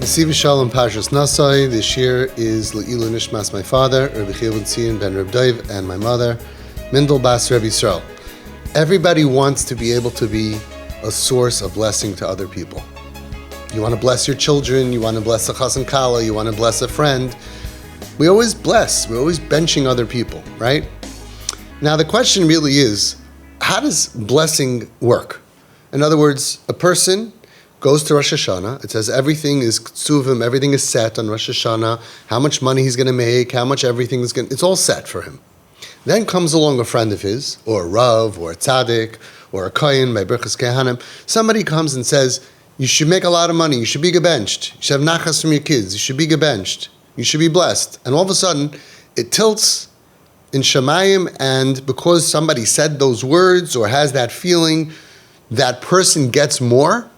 Nesivas Shalom, Parshas Naso. This year is Le'ilu Nishmas, my father, Rabbi Chiyuv Tzion ben Reb Dov, and my mother, Mindel Bas Rebbe Yisrael. Everybody wants to be able to be a source of blessing to other people. You want to bless your children, you want to bless a chas and kala, you want to bless a friend. We always bless, we're always benching other people, right? Now the question really is, how does blessing work? In other words, a person goes to Rosh Hashanah. It says everything is ksuvim, everything is set on Rosh Hashanah, how much money he's going to make, how much everything is going to, it's all set for him. Then comes along a friend of his, or a Rav, or a Tzaddik, or a Kohen, by Birchas Kehanim. Somebody comes and says, you should make a lot of money, you should be gebenched, you should have nachas from your kids, you should be gebenched, you should be blessed. And all of a sudden, it tilts in Shemayim, and because somebody said those words, or has that feeling, that person gets more.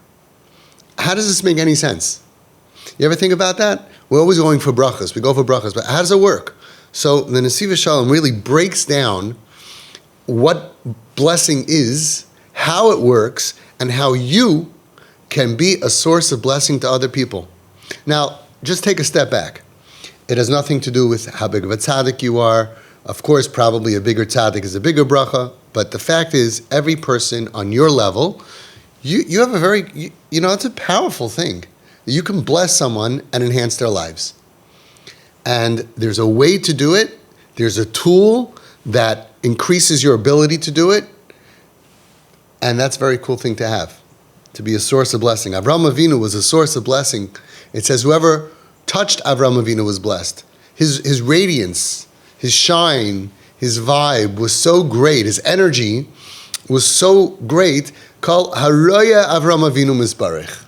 How does this make any sense? You ever think about that? We're always going for brachas. We go for brachas, but how does it work? So the Nesivas Shalom really breaks down what blessing is, how it works, and how you can be a source of blessing to other people. Now, just take a step back. It has nothing to do with how big of a tzaddik you are. Of course, probably a bigger tzaddik is a bigger bracha, but the fact is, every person on your level, you have a very, it's a powerful thing. You can bless someone and enhance their lives. And there's a way to do it. There's a tool that increases your ability to do it. And that's a very cool thing to have, to be a source of blessing. Avraham Avinu was a source of blessing. It says whoever touched Avraham Avinu was blessed. His radiance, his shine, his vibe was so great. His energy was so great. Called Haroya Avraham Avinu Mizbarech.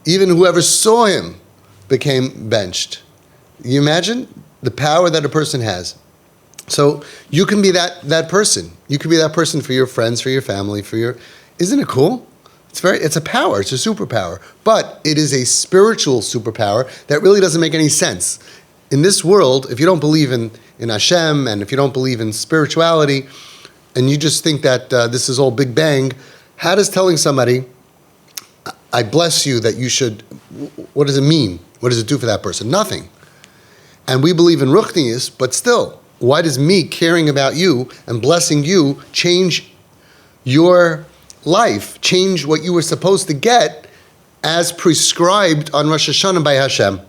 Even whoever saw him became benched. You imagine the power that a person has. So you can be that person. You can be that person for your friends, for your family, isn't it cool? It's a power, it's a superpower. But it is a spiritual superpower that really doesn't make any sense. In this world, if you don't believe in Hashem, and if you don't believe in spirituality, and you just think that this is all Big Bang, how does telling somebody, I bless you, that you should, what does it mean? What does it do for that person? Nothing. And we believe in ruchnius, but still, why does me caring about you and blessing you change your life, change what you were supposed to get as prescribed on Rosh Hashanah by Hashem?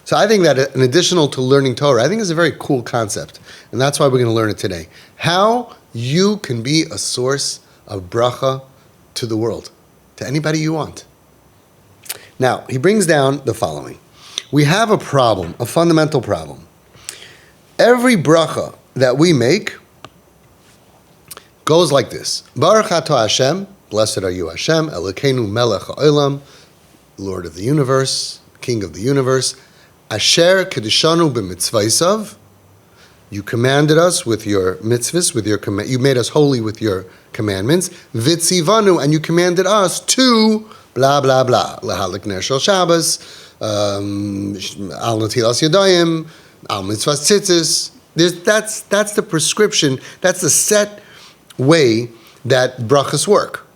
So I think that in addition to learning Torah, I think it's a very cool concept. And that's why we're going to learn it today. How you can be a source of bracha to the world, to anybody you want. Now, he brings down the following. We have a problem, a fundamental problem. Every bracha that we make goes like this. Baruch atah Hashem, blessed are you Hashem, Elokeinu melech ha'olam, Lord of the universe, King of the universe, Asher kedishanu b'mitzvaysav, you commanded us with your mitzvahs, with your command. You made us holy with your commandments. Vitzivanu, and you commanded us to blah blah blah. Lahalik ner shel Shabbos, al natilas yadayim, al mitzvahs tzitzis. That's the prescription. That's the set way that brachas work.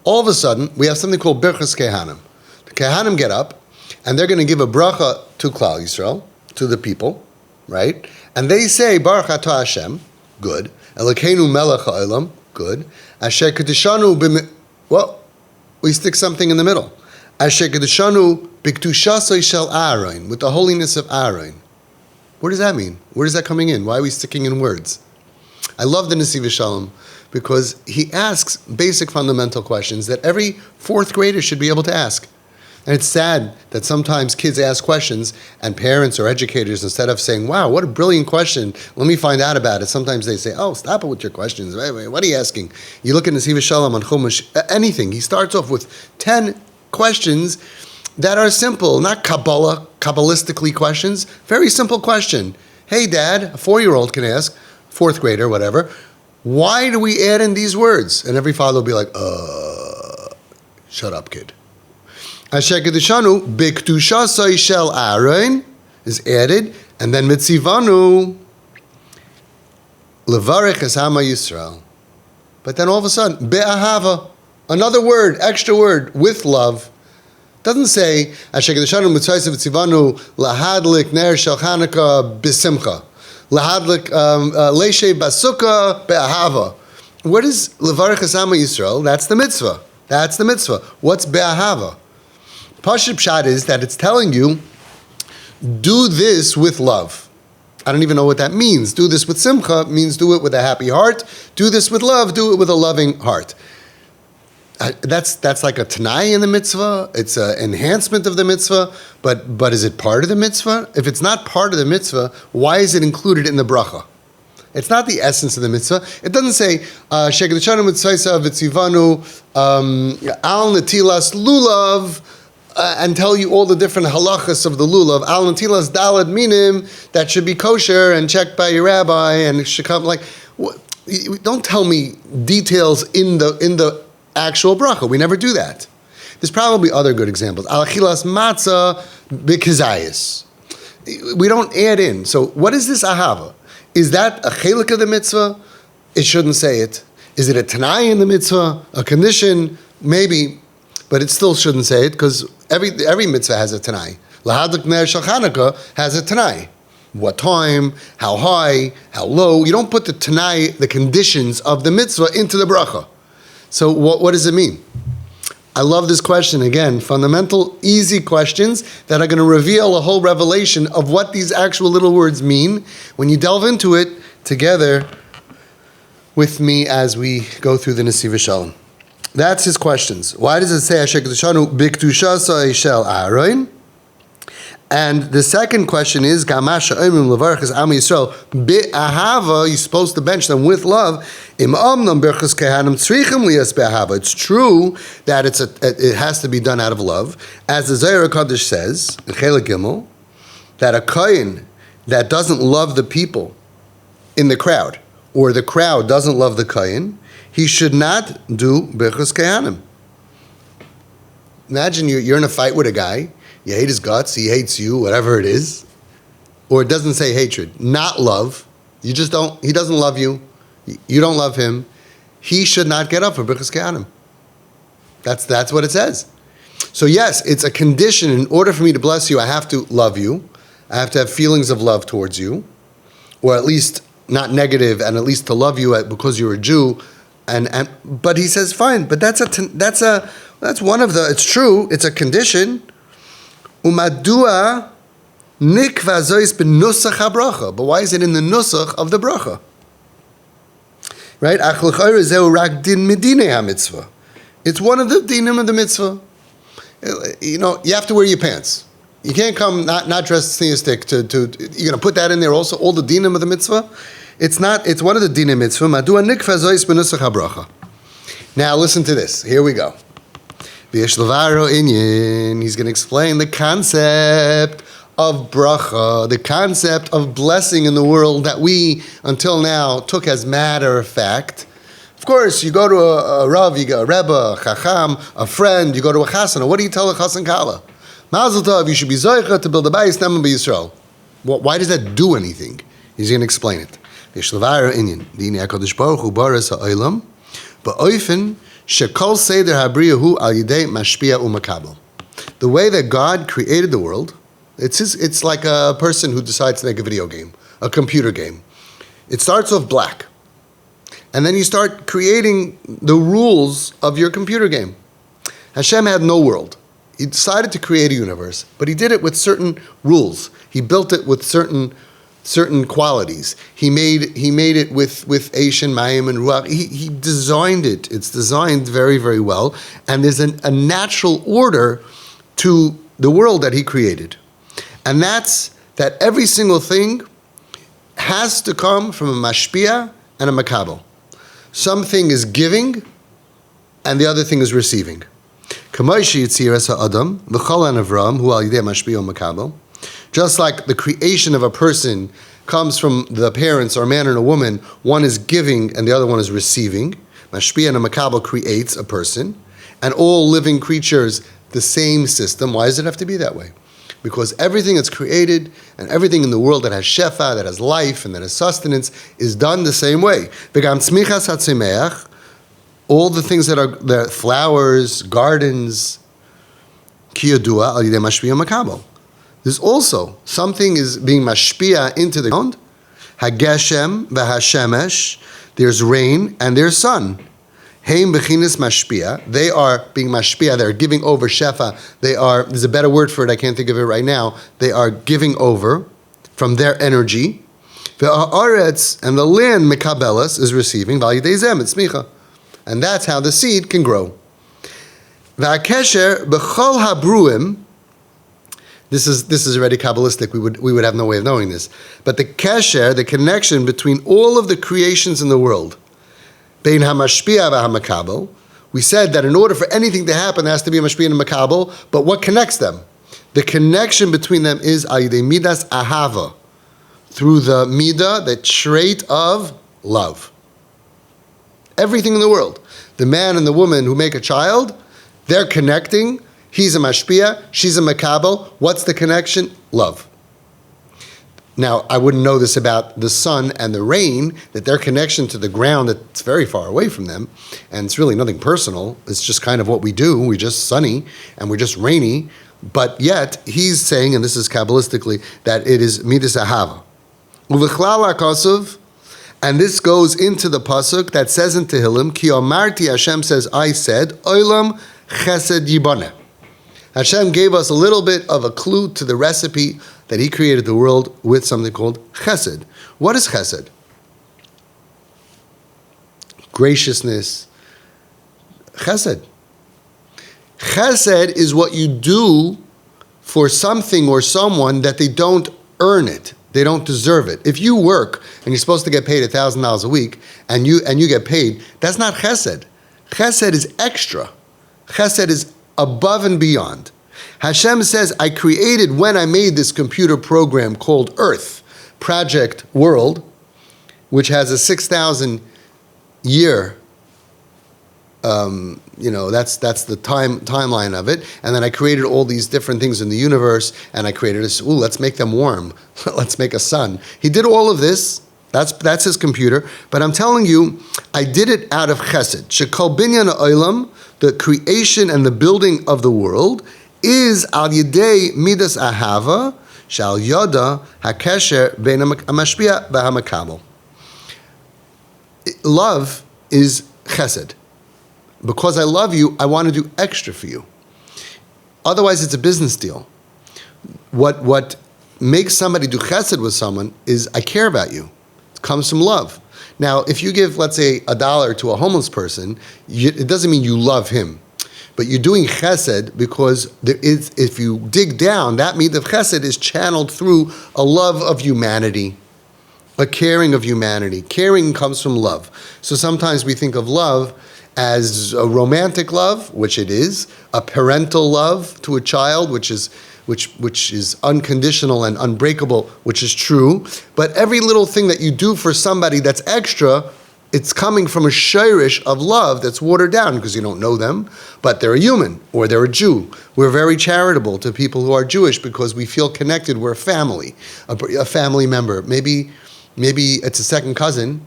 All of a sudden, we have something called Birchas Kehanim. The Kehanim get up, and they're going to give a bracha to Klal Yisrael, to the people, right? And they say, Baruch atah Hashem, good. Elokeinu melech ha'olam, good. Asher kedishanu we stick something in the middle. Asher kedishanu b'ktushasoi shel Aaron, with the holiness of Aaron. What does that mean? Where is that coming in? Why are we sticking in words? I love the Nesivas Shalom because he asks basic fundamental questions that every fourth grader should be able to ask. And it's sad that sometimes kids ask questions and parents or educators, instead of saying, wow, what a brilliant question, let me find out about it, sometimes they say, oh, stop it with your questions. Wait, what are you asking? You look at Nesivas Shalom on Chumash, anything. He starts off with 10 questions that are simple, not Kabbalistically questions. Very simple question. Hey, Dad, a 4-year-old can ask, 4th grader, whatever, why do we add in these words? And every father will be like, shut up, kid. Asher kedishanu b'ktushasoi shel Aaron is added, and then mitzivanu levarech es Hama Yisrael. But then all of a sudden, be'ahava, another word, extra word, with love, It doesn't say, Ashekadashanu Mitzvaysev Tzivanu Lahadlik Ner Shel Chanukah B'Simcha. Lahadlik Leishe Basukah Be'ahava. What is Levarech Asama Yisrael? That's the mitzvah. That's the mitzvah. What's Be'ahava? Pashut Pshat is that it's telling you, do this with love. I don't even know what that means. Do this with simcha means do it with a happy heart. Do this with love, do it with a loving heart. That's like a tanai in the mitzvah. It's an enhancement of the mitzvah. But is it part of the mitzvah? If it's not part of the mitzvah, why is it included in the bracha? It's not the essence of the mitzvah. It doesn't say Shekadashanu Mitzvaysa V'Tzivanu Al Natilas Lulav and tell you all the different halachas of the lulav. Al Natilas Dalad Minim that should be kosher and checked by your rabbi and it should come like. Don't tell me details in the actual bracha. We never do that. There's probably other good examples. Al Achilas Matzah B'Kizayis. We don't add in. So what is this ahava? Is that a chelik of the mitzvah? It shouldn't say it. Is it a tanai in the mitzvah? A condition? Maybe, but it still shouldn't say it because every mitzvah has a tanai. Lahadlik ner shel Chanukah has a tanai. What time? How high? How low? You don't put the tanai, the conditions of the mitzvah into the bracha. So what does it mean? I love this question. Again, fundamental, easy questions that are going to reveal a whole revelation of what these actual little words mean when you delve into it together with me as we go through the Nesivas Shalom. That's his questions. Why does it say Ashekadashanu Biktushasa Shel Aaron? And the second question is Gamasha Oimim Levarchas Am Yisrael Be'ahava. You're supposed to bench them with love. Im Amnam Berchas Kehanim Tzrichim Lias Be'ahava. It's true that it has to be done out of love, as the Zohar HaKadosh says in Chelek Gimel, that a kohen that doesn't love the people in the crowd, or the crowd doesn't love the kohen, he should not do Berchas Kehanim. Imagine you're in a fight with a guy. You hate his guts, he hates you, whatever it is. Or it doesn't say hatred, not love. He doesn't love you. You don't love him. He should not get up for Birchas Kehanim. That's what it says. So yes, it's a condition. In order for me to bless you, I have to love you. I have to have feelings of love towards you. Or at least not negative, and at least to love you because you're a Jew. But he says, fine, but that's one of the, it's true, it's a condition. Umadua nikva zois benusach habracha. But why is it in the nusach of the bracha? Right? Ach l'chayr zeu rak din medinei ha-mitzvah. It's one of the dinim of the mitzvah. You know, you have to wear your pants. You can't come not dressed sneastic to you're going to put that in there also, all the dinim of the mitzvah? It's one of the dinim mitzvah. Madua nikva zois benusach habracha. Now listen to this. Here we go. He's going to explain the concept of bracha, the concept of blessing in the world that we, until now, took as matter of fact. Of course, you go to a Rav, you go a Rebbe, a Chacham, a friend, you go to a Chasana. What do you tell a Chasan Kala? Mazel Tov, you should be Zoicha to build a Bayis Neman B'Yisrael. Why does that do anything? He's going to explain it. Dini HaKadosh Baruch Hu baras ha'olam ba'ofen shekol seder habriyahu al yidei mashpia u'makabel. The way that God created the world, it's like a person who decides to make a video game, a computer game. It starts off black, and then you start creating the rules of your computer game. Hashem had no world. He decided to create a universe, but he did it with certain rules. He built it with certain qualities. He made it with Eish and Mayim and Ruach. He designed it. It's designed very, very well. And there's a natural order to the world that he created. And that's that every single thing has to come from a mashpia and a makabel. Something is giving and the other thing is receiving. Just like the creation of a person comes from the parents, or a man and a woman, one is giving and the other one is receiving. Mashpia and a makabel creates a person, and all living creatures, the same system. Why does it have to be that way? Because everything that's created and everything in the world that has shefa, that has life, and that has sustenance is done the same way. All the things that are flowers, gardens, Ki yadua al yidei mashpia makabel. There's also something is being mashpia into the ground. Hageshem v'hashemesh. There's rain and there's sun. Heim bechinis mashpia. They are being mashpia. They're giving over shefa. There's a better word for it. I can't think of it right now. They are giving over from their energy. Ve'ha'aretz, and the land mekabelas is receiving. V'alidei zeh mitzmicha. And that's how the seed can grow. Ve'akesher b'chol habruim. This is already Kabbalistic. We would have no way of knowing this. But the kesher, the connection between all of the creations in the world, bein hamashpia v'hamakabel, we said that in order for anything to happen, there has to be a mashpia and a makabel. But what connects them? The connection between them is al yidei midas ahava, through the midah, the trait of love. Everything in the world, the man and the woman who make a child, they're connecting. He's a mashpia, she's a makabel. What's the connection? Love. Now, I wouldn't know this about the sun and the rain, that their connection to the ground that's very far away from them, and it's really nothing personal. It's just kind of what we do. We're just sunny and we're just rainy. But yet, he's saying, and this is Kabbalistically, that it is midas ahava. Uvechlal HaKosov, and this goes into the pasuk that says in Tehillim, Ki Amarti, Hashem says, I said, Olam Chesed Yiboneh. Hashem gave us a little bit of a clue to the recipe that He created the world with something called Chesed. What is Chesed? Graciousness. Chesed. Chesed is what you do for something or someone that they don't earn it. They don't deserve it. If you work and you're supposed to get paid $1,000 a week and you get paid, that's not Chesed. Chesed is extra. Chesed is above and beyond. Hashem says, I created, when I made this computer program called Earth, Project World, which has a 6,000 year, that's the timeline of it. And then I created all these different things in the universe, and I created this, let's make them warm. Let's make a sun. He did all of this. That's his computer. But I'm telling you, I did it out of chesed. Shekol binyan ha'olam, the creation and the building of the world, is al yedei midas ahava, shal yoda hakesher bein hamashpia v'hamakabel. Love is chesed. Because I love you, I want to do extra for you. Otherwise, it's a business deal. What makes somebody do chesed with someone is, I care about you. It comes from love. Now, if you give, let's say, $1 to a homeless person, it doesn't mean you love him. But you're doing chesed because if you dig down, that midah of chesed is channeled through a love of humanity, a caring of humanity. Caring comes from love. So sometimes we think of love as a romantic love, which it is, a parental love to a child, which is unconditional and unbreakable, which is true. But every little thing that you do for somebody that's extra, it's coming from a shirish of love that's watered down because you don't know them, but they're a human or they're a Jew. We're very charitable to people who are Jewish because we feel connected. We're a family, a family member. Maybe it's a second cousin,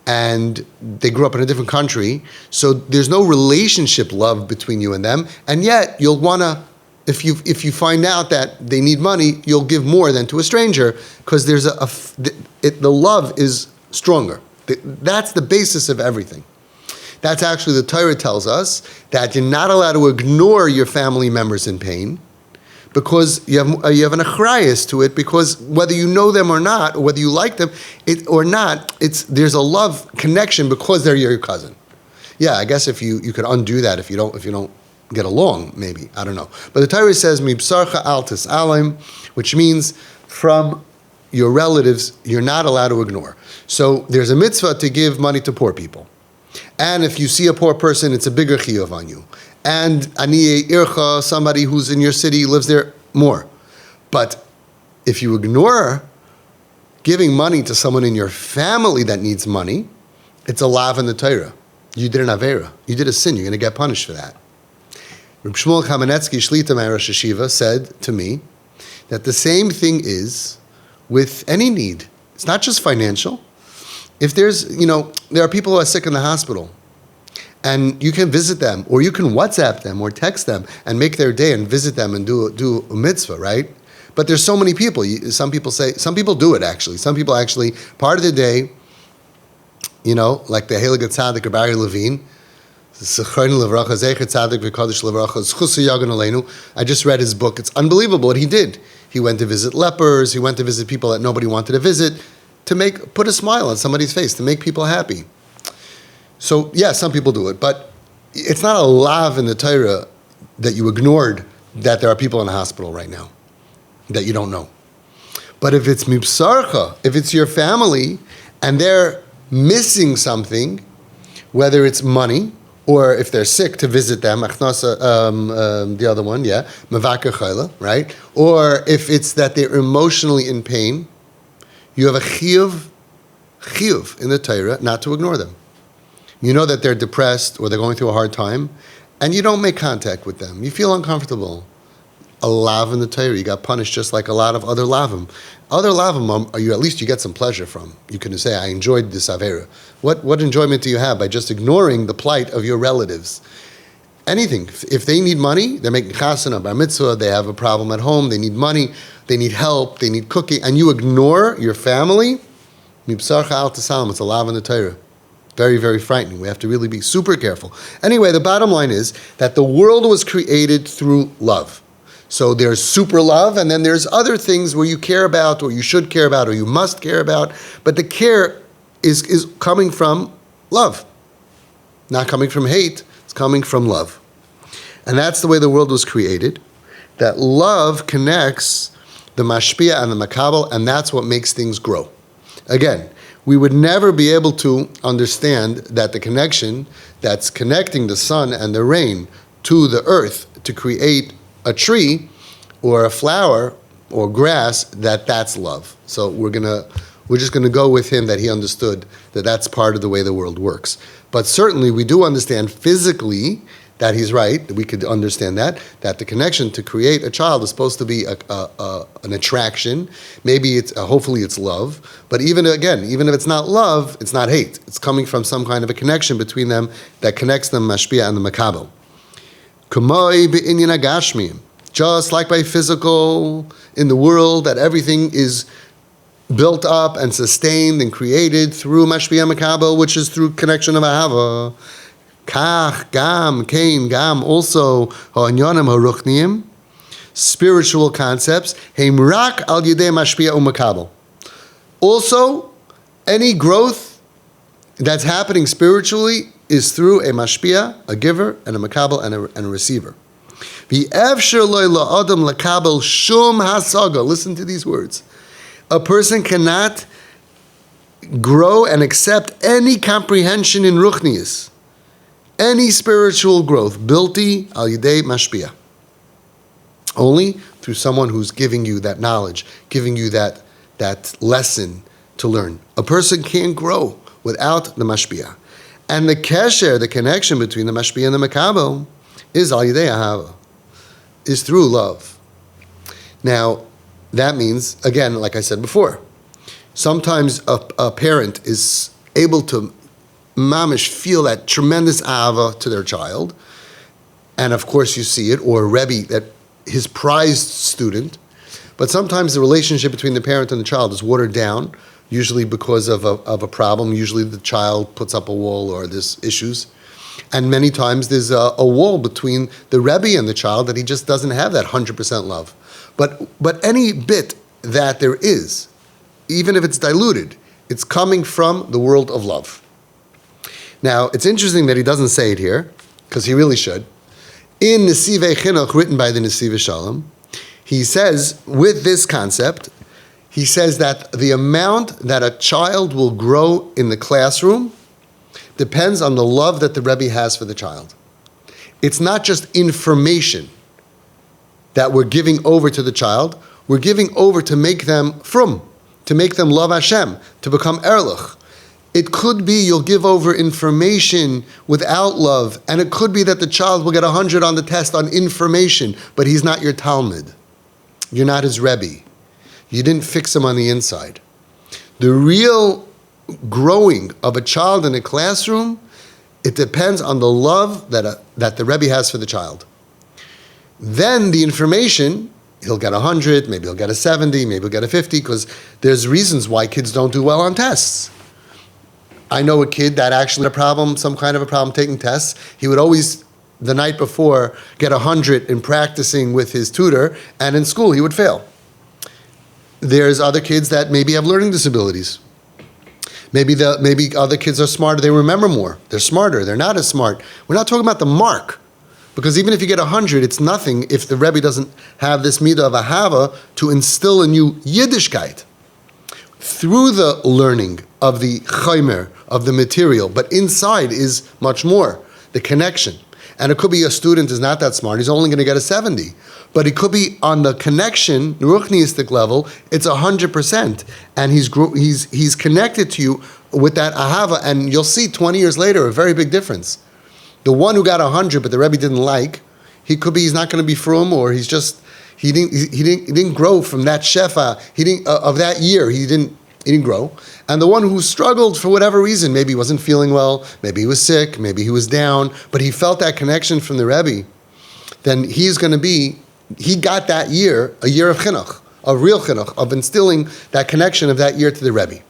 and they grew up in a different country, so there's no relationship love between you and them, and yet you'll want to, if you find out that they need money, you'll give more than to a stranger because there's the love is stronger. That's the basis of everything. That's actually, the Torah tells us that you're not allowed to ignore your family members in pain, because you have an achrayus to it, because whether you know them or not, or whether you like them there's a love connection because they're your cousin. Yeah, I guess if you could undo that if you don't get along, maybe, I don't know. But the Torah says mibsarcha al tis'alim, which means from your relatives you're not allowed to ignore. So there's a mitzvah to give money to poor people, and if you see a poor person, it's a bigger chiyuv on you. And aniye ircha, somebody who's in your city, lives there, more. But if you ignore giving money to someone in your family that needs money, it's a lav in the Torah. You did an avera. You did a sin. You're going to get punished for that. Reb Shmuel Kamenetsky, Shlita, my Rosh Hashiva, said to me that the same thing is with any need. It's not just financial. If there are people who are sick in the hospital, And you can visit them, or you can WhatsApp them or text them and make their day and visit them and do a mitzvah, right? But there's so many people. Some people do it actually. Some people actually, part of the day, like the Heilige Tzaddik Rabbi Levine, I just read his book. It's unbelievable what he did. He went to visit lepers. He went to visit people that nobody wanted to visit to put a smile on somebody's face, to make people happy. So, yeah, some people do it, but it's not a lav in the Torah that you ignored that there are people in the hospital right now that you don't know. But if it's mibsarcha, if it's your family, and they're missing something, whether it's money, or if they're sick, to visit them, the other one, mevakar chayla, right? Or if it's that they're emotionally in pain, you have a chiyuv in the Torah not to ignore them. You know that they're depressed or they're going through a hard time, and you don't make contact with them. You feel uncomfortable. A lav in the Torah, you got punished just like a lot of other lavim. Other lavim, at least you get some pleasure from. You can say, I enjoyed this avera. What enjoyment do you have by just ignoring the plight of your relatives? Anything. If they need money, they're making chasana, bar mitzvah, they have a problem at home, they need money, they need help, they need cooking, and you ignore your family, mibsarcha al tasalam, it's a lav in the Torah. Very, very frightening. We have to really be super careful. Anyway, the bottom line is that the world was created through love. So there's super love, and then there's other things where you care about, or you should care about, or you must care about, but the care is coming from love. Not coming from hate, it's coming from love. And that's the way the world was created, that love connects the mashpia and the makabel, and that's what makes things grow. Again, we would never be able to understand that the connection that's connecting the sun and the rain to the earth to create a tree or a flower or grass, that's love. So we're just gonna go with him that he understood that that's part of the way the world works. But certainly we do understand physically that he's right, that we could understand that the connection to create a child is supposed to be an attraction. Maybe hopefully it's love. But even if it's not love, it's not hate. It's coming from some kind of a connection between them that connects them, mashpia and the makabel. Kumoi be'inyan agashmiyim. Just like by physical in the world, that everything is built up and sustained and created through mashpia makabel, which is through connection of ahava. Kach, gam, kain, gam, also ha'anyanim haruchniim, spiritual concepts, heim rak al yedei mashpia u'makabel. Also, any growth that's happening spiritually is through a mashpia, a giver, and a makabel, and a receiver. V'efsher lo la'adam lakabel shum hasaga. Listen to these words. A person cannot grow and accept any comprehension in ruchnius, any spiritual growth, bilti al yidei mashpia. Only through someone who's giving you that knowledge, giving you that lesson to learn. A person can't grow without the mashpia. And the kesher, the connection between the mashpia and the makabel, is al yidei ahava, is through love. Now, that means, again, like I said before, sometimes a parent is able to mamish feel that tremendous ahava to their child, and of course you see it, or a rebbe, that his prized student, but sometimes the relationship between the parent and the child is watered down, usually because of a problem. Usually the child puts up a wall or there's issues, and many times there's a wall between the rebbe and the child that he just doesn't have that 100% love. But any bit that there is, even if it's diluted, it's coming from the world of love. Now, it's interesting that he doesn't say it here, because he really should. In Nesivas Chinuch, written by the Nesivas Shalom, he says, with this concept, he says that the amount that a child will grow in the classroom depends on the love that the Rebbe has for the child. It's not just information that we're giving over to the child, we're giving over to make them frum, to make them love Hashem, to become erlich. It could be you'll give over information without love, and it could be that the child will get 100 on the test on information, but he's not your Talmud. You're not his Rebbe. You didn't fix him on the inside. The real growing of a child in a classroom It depends on the love that the Rebbe has for the child. Then the information, he'll get 100, maybe he'll get a 70, maybe he'll get a 50, because there's reasons why kids don't do well on tests. I know a kid that actually had a problem, some kind of a problem taking tests. He would always, the night before, get 100 in practicing with his tutor, and in school he would fail. There's other kids that maybe have learning disabilities. Maybe other kids are smarter, they remember more. They're smarter, they're not as smart. We're not talking about the mark. Because even if you get 100, it's nothing if the Rebbe doesn't have this midah of ahava to instill in you Yiddishkeit. Through the learning of the chaymer, of the material, but inside is much more, the connection. And it could be a student is not that smart, he's only going to get a 70. But it could be on the connection, ruchniistic level, it's 100%. And he's connected to you with that ahava, and you'll see 20 years later a very big difference. The one who got 100 but the Rebbe didn't like, he's not going to be frum, or he didn't grow from that shefa, of that year, he didn't grow. And the one who struggled for whatever reason, maybe he wasn't feeling well, maybe he was sick, maybe he was down, but he felt that connection from the Rebbe, then he got that year, a year of chinuch, of real chinuch, of instilling that connection of that year to the Rebbe.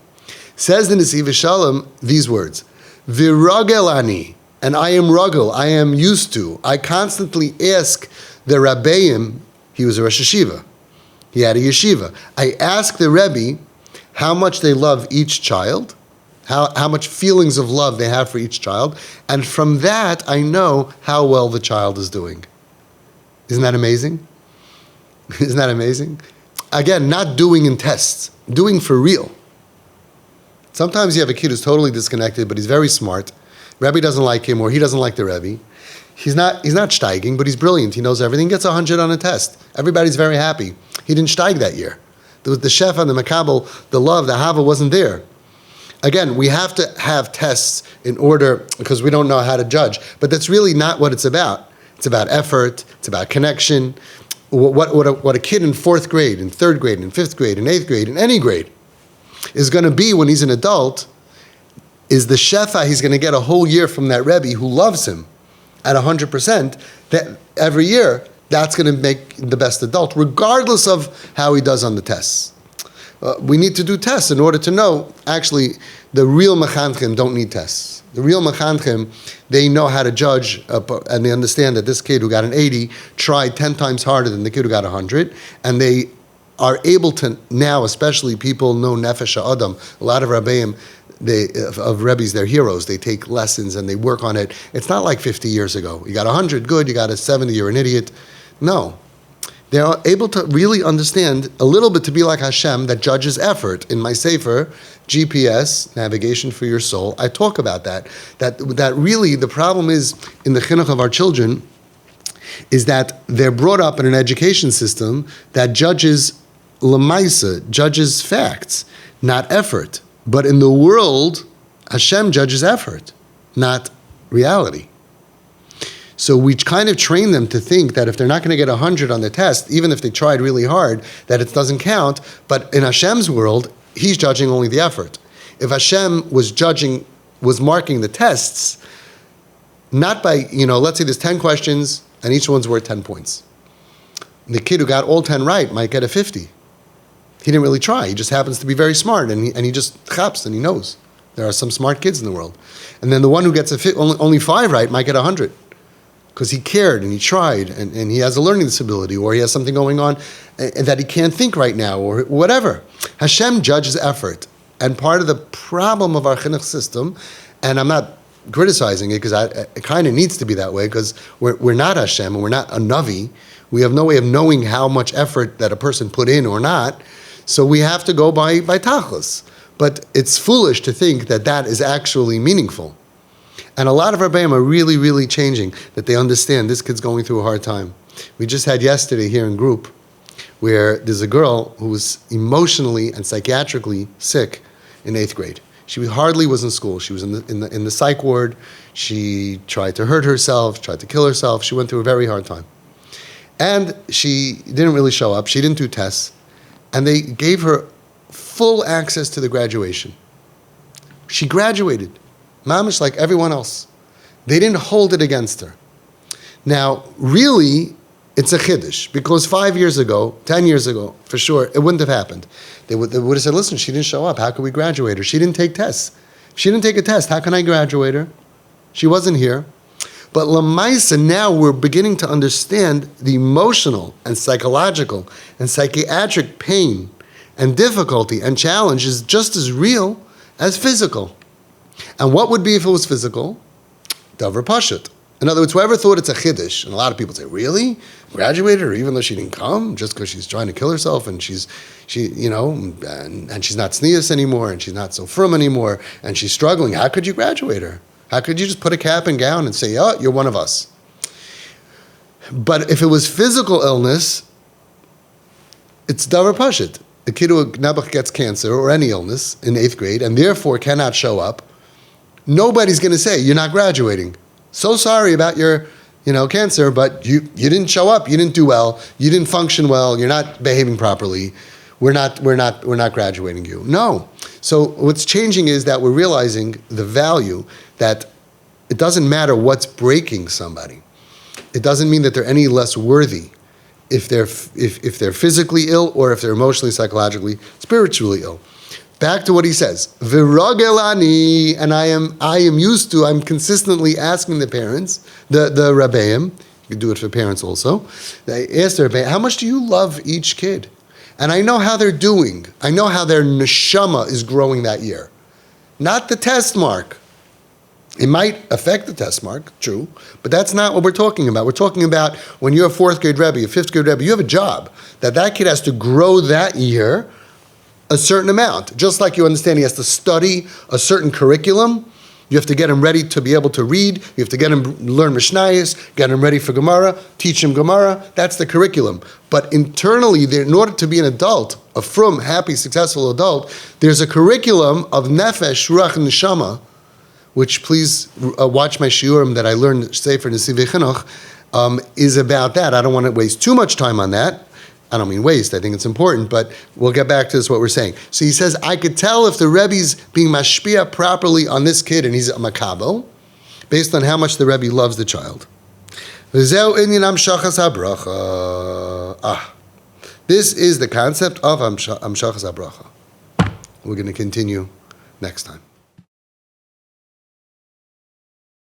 Says the Nesivas Shalom these words, V'ragelani, and I am rugel, I am used to, I constantly ask the Rabbeim, he was a Rosh Yeshiva, he had a yeshiva, I ask the Rebbe how much they love each child, how much feelings of love they have for each child, and from that I know how well the child is doing. Isn't that amazing? Isn't that amazing? Again, not doing in tests, doing for real. Sometimes you have a kid who's totally disconnected, but he's very smart. Rebbe doesn't like him, or he doesn't like the Rebbe. He's not steiging, but he's brilliant. He knows everything. Gets 100 on a test. Everybody's very happy. He didn't steig that year. The shefa and the makabel, the love, the hava wasn't there. Again, we have to have tests in order, because we don't know how to judge. But that's really not what it's about. It's about effort. It's about connection. What a kid in 4th grade, in 3rd grade, in 5th grade, in 8th grade, in any grade, is going to be when he's an adult, is the shefa he's going to get a whole year from that Rebbe who loves him at 100%, that every year, that's going to make the best adult, regardless of how he does on the tests. We need to do tests in order to know, actually, the real mechanchim don't need tests. The real mechanchim, they know how to judge, and they understand that this kid who got an 80 tried 10 times harder than the kid who got 100, and they are able to now, especially people know Nefesh Adam, a lot of Rabbeim, of Rebbes, they're heroes. They take lessons and they work on it. It's not like 50 years ago. You got 100, good. You got a 70, you're an idiot. No. They're able to really understand a little bit to be like Hashem that judges effort. In my Sefer, GPS, Navigation for Your Soul, I talk about that. That really the problem is in the chinuch of our children is that they're brought up in an education system that judges lemaisa, judges facts, not effort. But in the world, Hashem judges effort, not reality. So we kind of train them to think that if they're not going to get 100 on the test, even if they tried really hard, that it doesn't count. But in Hashem's world, he's judging only the effort. If Hashem was marking the tests, not by, let's say there's 10 questions and each one's worth 10 points. The kid who got all 10 right might get a 50. He didn't really try. He just happens to be very smart, and he just chaps, and he knows. There are some smart kids in the world. And then the one who gets only 5 right might get 100, because he cared, and he tried, and he has a learning disability, or he has something going on that he can't think right now, or whatever. Hashem judges effort. And part of the problem of our chinuch system, and I'm not criticizing it, because it kind of needs to be that way, because we're not Hashem, and we're not a Navi. We have no way of knowing how much effort that a person put in or not. So we have to go by tachlis. But it's foolish to think that is actually meaningful. And a lot of Rebbeim are really, really changing, that they understand this kid's going through a hard time. We just had yesterday here in group, where there's a girl who was emotionally and psychiatrically sick in 8th grade. She hardly was in school. She was in the psych ward. She tried to hurt herself, tried to kill herself. She went through a very hard time. And she didn't really show up. She didn't do tests. And they gave her full access to the graduation. She graduated, mamish like everyone else. They didn't hold it against her. Now, really, it's a chiddush, because 5 years ago, 10 years ago, for sure, it wouldn't have happened. They would have said, listen, she didn't show up. How could we graduate her? She didn't take tests. If she didn't take a test, how can I graduate her? She wasn't here. But Lamaisa, now we're beginning to understand the emotional and psychological and psychiatric pain and difficulty and challenge is just as real as physical. And what would be if it was physical? Davar Pashut. In other words, whoever thought it's a chiddush, and a lot of people say, really? Graduated her even though she didn't come, just because she's trying to kill herself, and she's not sneeze anymore, and she's not so frum anymore, and she's struggling. How could you graduate her? How could you just put a cap and gown and say, oh, you're one of us? But if it was physical illness, it's davar pashut. The kid who gets cancer or any illness in 8th grade and therefore cannot show up, nobody's going to say, you're not graduating. So sorry about your cancer, but you didn't show up, you didn't do well, you didn't function well, you're not behaving properly. We're not graduating you. No. So what's changing is that we're realizing the value that it doesn't matter what's breaking somebody. It doesn't mean that they're any less worthy if they're physically ill or if they're emotionally, psychologically, spiritually ill. Back to what he says. V'rogelani, and I'm consistently asking the parents, the rabbeim, you can do it for parents also. They ask their rabbeim, how much do you love each kid? And I know how they're doing. I know how their neshama is growing that year. Not the test mark. It might affect the test mark, true, but that's not what we're talking about. We're talking about when you're a 4th grade Rebbe, a 5th grade Rebbe, you have a job. That kid has to grow that year a certain amount. Just like you understand he has to study a certain curriculum. You have to get him ready to be able to read. You have to get him learn Mishnayos, get him ready for Gemara, teach him Gemara. That's the curriculum. But internally, in order to be an adult, a frum, happy, successful adult, there's a curriculum of nefesh, ruach, and neshama, which please watch my shiurim that I learned Sefer Nesivas Shalom, is about that. I don't want to waste too much time on that. I don't mean waste, I think it's important, but we'll get back to this, what we're saying. So he says, I could tell if the Rebbe's being mashpia properly on this kid, and he's a makabel, based on how much the Rebbe loves the child. This is the concept of Amshachas HaBracha. We're going to continue next time.